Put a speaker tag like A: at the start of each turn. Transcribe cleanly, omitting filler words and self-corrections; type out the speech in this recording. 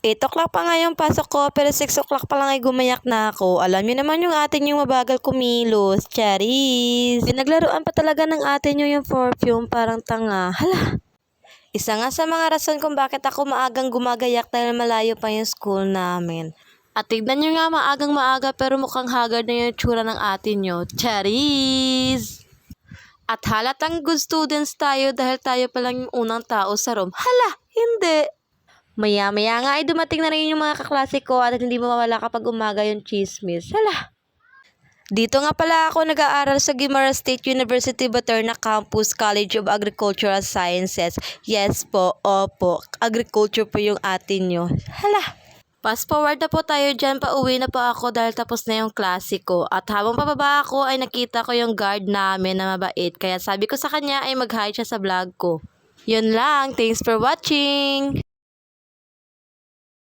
A: 8 o'clock pa nga yung pasok ko, pero 6 o'clock pa lang ay gumayak na ako. Alam niyo naman yung ate niyo mabagal kumilos. Charis! Pinaglaruan pa talaga ng ate niyo yung perfume, parang tanga. Hala! Isa nga sa mga rason kung bakit ako maagang gumagayak dahil malayo pa yung school namin. At tignan nyo nga maagang maaga pero mukhang haggard na yung tsura ng ate nyo. Charis! At halatang good students tayo dahil tayo pa lang yung unang tao sa room. Hala! Hindi! Maya-maya nga ay dumating na rin yung mga kaklase ko at hindi mawawala kapag umaga yung chismis. Hala! Dito nga pala ako nag-aaral sa Guimaras State University Baterna Campus College of Agricultural Sciences. Yes po, opo. Agriculture po yung atin nyo. Hala! Fast forward na po tayo dyan, pauwi na po ako dahil tapos na yung klase ko. At habang pababa ako ay nakita ko yung guard namin na mabait. Kaya sabi ko sa kanya ay mag-hi siya sa vlog ko. Yun lang, thanks for watching!